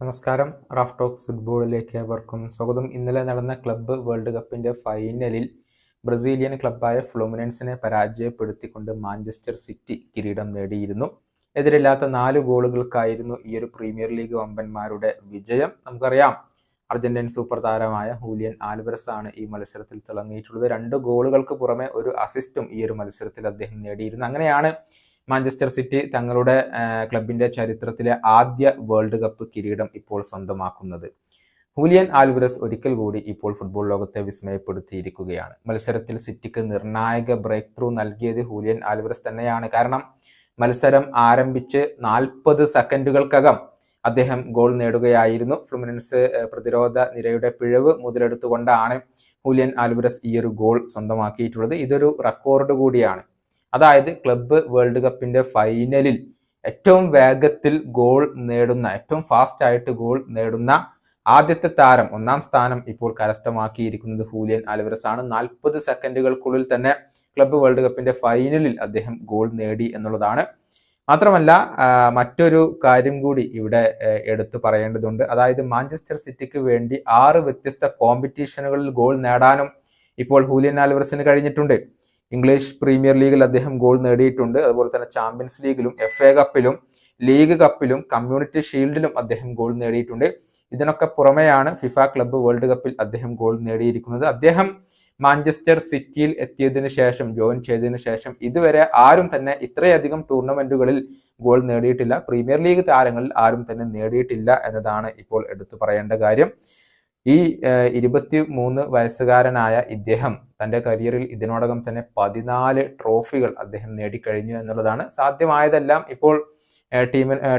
നമസ്കാരം. Raf talks ഫുട്ബോളിലേക്ക് ഏവർക്കും സ്വാഗതം. ഇന്നലെ നടന്ന ക്ലബ്ബ് വേൾഡ് കപ്പിന്റെ ഫൈനലിൽ ബ്രസീലിയൻ ക്ലബ്ബായ ഫ്ലുമിനൻസിനെ പരാജയപ്പെടുത്തിക്കൊണ്ട് മാഞ്ചസ്റ്റർ സിറ്റി കിരീടം നേടിയിരുന്നു. എതിരില്ലാത്ത 4 ഗോളുകൾക്കായിരുന്നു ഈ ഒരു പ്രീമിയർ ലീഗ് വമ്പന്മാരുടെ വിജയം. നമുക്കറിയാം, അർജന്റീൻ സൂപ്പർ താരമായ ഹൂലിയൻ ആൽവരസ് ആണ് ഈ മത്സരത്തിൽ തിളങ്ങിയിട്ടുള്ളത്. 2 ഗോളുകൾക്ക് പുറമെ ഒരു അസിസ്റ്റും ഈ ഒരു മത്സരത്തിൽ അദ്ദേഹം നേടിയിരുന്നു. അങ്ങനെയാണ് മാഞ്ചസ്റ്റർ സിറ്റി തങ്ങളുടെ ക്ലബിന്റെ ചരിത്രത്തിലെ ആദ്യ വേൾഡ് കപ്പ് കിരീടം ഇപ്പോൾ സ്വന്തമാക്കുന്നത്. ഹൂലിയൻ ആൽവരസ് ഒരിക്കൽ കൂടി ഇപ്പോൾ ഫുട്ബോൾ ലോകത്തെ വിസ്മയപ്പെടുത്തിയിരിക്കുകയാണ്. മത്സരത്തിൽ സിറ്റിക്ക് നിർണായക ബ്രേക്ക് ത്രൂ നൽകിയത് ഹൂലിയൻ ആൽവരസ് തന്നെയാണ്. കാരണം മത്സരം ആരംഭിച്ച് 40 സെക്കൻഡുകൾക്കകം അദ്ദേഹം ഗോൾ നേടുകയായിരുന്നു. ഫ്ലുമിനൻസ് പ്രതിരോധ നിരയുടെ പിഴവ് മുതലെടുത്തുകൊണ്ടാണ് ഹൂലിയൻ ആൽവരസ് ഈ ഒരു ഗോൾ സ്വന്തമാക്കിയിട്ടുള്ളത്. ഇതൊരു റെക്കോർഡ് കൂടിയാണ്. അതായത് ക്ലബ്ബ് വേൾഡ് കപ്പിന്റെ ഫൈനലിൽ ഏറ്റവും വേഗത്തിൽ ഗോൾ നേടുന്ന, ഏറ്റവും ഫാസ്റ്റ് ആയിട്ട് ഗോൾ നേടുന്ന ആദ്യത്തെ താരം, 1ാം സ്ഥാനം ഇപ്പോൾ കരസ്ഥമാക്കിയിരിക്കുന്നത് ഹൂലിയൻ ആൽവരസ് ആണ്. 40 സെക്കൻഡുകൾക്കുള്ളിൽ തന്നെ ക്ലബ്ബ് വേൾഡ് കപ്പിന്റെ ഫൈനലിൽ അദ്ദേഹം ഗോൾ നേടി എന്നുള്ളതാണ്. മാത്രമല്ല, മറ്റൊരു കാര്യം കൂടി ഇവിടെ എടുത്തു പറയേണ്ടതുണ്ട്. അതായത് മാഞ്ചസ്റ്റർ സിറ്റിക്ക് വേണ്ടി 6 വ്യത്യസ്ത കോമ്പറ്റീഷനുകളിൽ ഗോൾ നേടാനും ഇപ്പോൾ ഹൂലിയൻ ആൽവരസിന് കഴിഞ്ഞിട്ടുണ്ട്. ഇംഗ്ലീഷ് പ്രീമിയർ ലീഗിൽ അദ്ദേഹം ഗോൾ നേടിയിട്ടുണ്ട്. അതുപോലെ തന്നെ ചാമ്പ്യൻസ് ലീഗിലും, FA കപ്പിലും, ലീഗ് കപ്പിലും, കമ്മ്യൂണിറ്റി ഷീൽഡിലും അദ്ദേഹം ഗോൾ നേടിയിട്ടുണ്ട്. ഇതിനൊക്കെ പുറമെയാണ് ഫിഫ ക്ലബ്ബ് വേൾഡ് കപ്പിൽ അദ്ദേഹം ഗോൾ നേടിയിരിക്കുന്നത്. അദ്ദേഹം മാഞ്ചസ്റ്റർ സിറ്റിയിൽ എത്തിയതിനു ശേഷം, ജോയിൻ ചെയ്തതിനു ശേഷം ഇതുവരെ ആരും തന്നെ ഇത്രയധികം ടൂർണമെന്റുകളിൽ ഗോൾ നേടിയിട്ടില്ല. പ്രീമിയർ ലീഗ് താരങ്ങളിൽ ആരും തന്നെ നേടിയിട്ടില്ല എന്നതാണ് ഇപ്പോൾ എടുത്തു പറയേണ്ട കാര്യം. ഈ 23 വയസ്സുകാരനായ ഇദ്ദേഹം തൻ്റെ കരിയറിൽ ഇതിനോടകം തന്നെ 14 ട്രോഫികൾ അദ്ദേഹം നേടിക്കഴിഞ്ഞു എന്നുള്ളതാണ്. സാധ്യമായതെല്ലാം ഇപ്പോൾ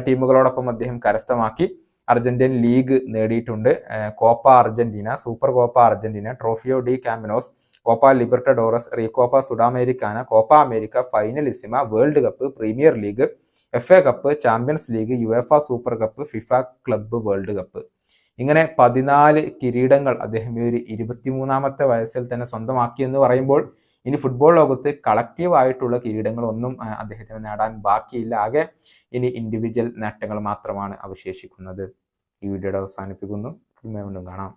ടീമുകളോടൊപ്പം അദ്ദേഹം കരസ്ഥമാക്കി. അർജന്റീൻ ലീഗ് നേടിയിട്ടുണ്ട്, Copa Argentina, super Copa Argentina, Trofeo de Campeones, Copa Libertadores, Recopa Sudamericana, Copa America, Finalissima, World Cup, Premier League, FA cup, Champions League, UEFA Super Cup, FIFA Club World Cup. ഇങ്ങനെ 14 കിരീടങ്ങൾ അദ്ദേഹം ഈ ഒരു 23ാമത്തെ വയസ്സിൽ തന്നെ സ്വന്തമാക്കി എന്ന് പറയുമ്പോൾ ഇനി ഫുട്ബോൾ ലോകത്ത് കളക്റ്റീവ് ആയിട്ടുള്ള കിരീടങ്ങളൊന്നും അദ്ദേഹത്തിന് നേടാൻ ബാക്കിയില്ല. ആകെ ഇനി ഇൻഡിവിജ്വൽ നേട്ടങ്ങൾ മാത്രമാണ് അവശേഷിക്കുന്നത്. ഈ വീഡിയോയുടെ അവസാനിപ്പിക്കുന്നു. വീണ്ടും കാണാം.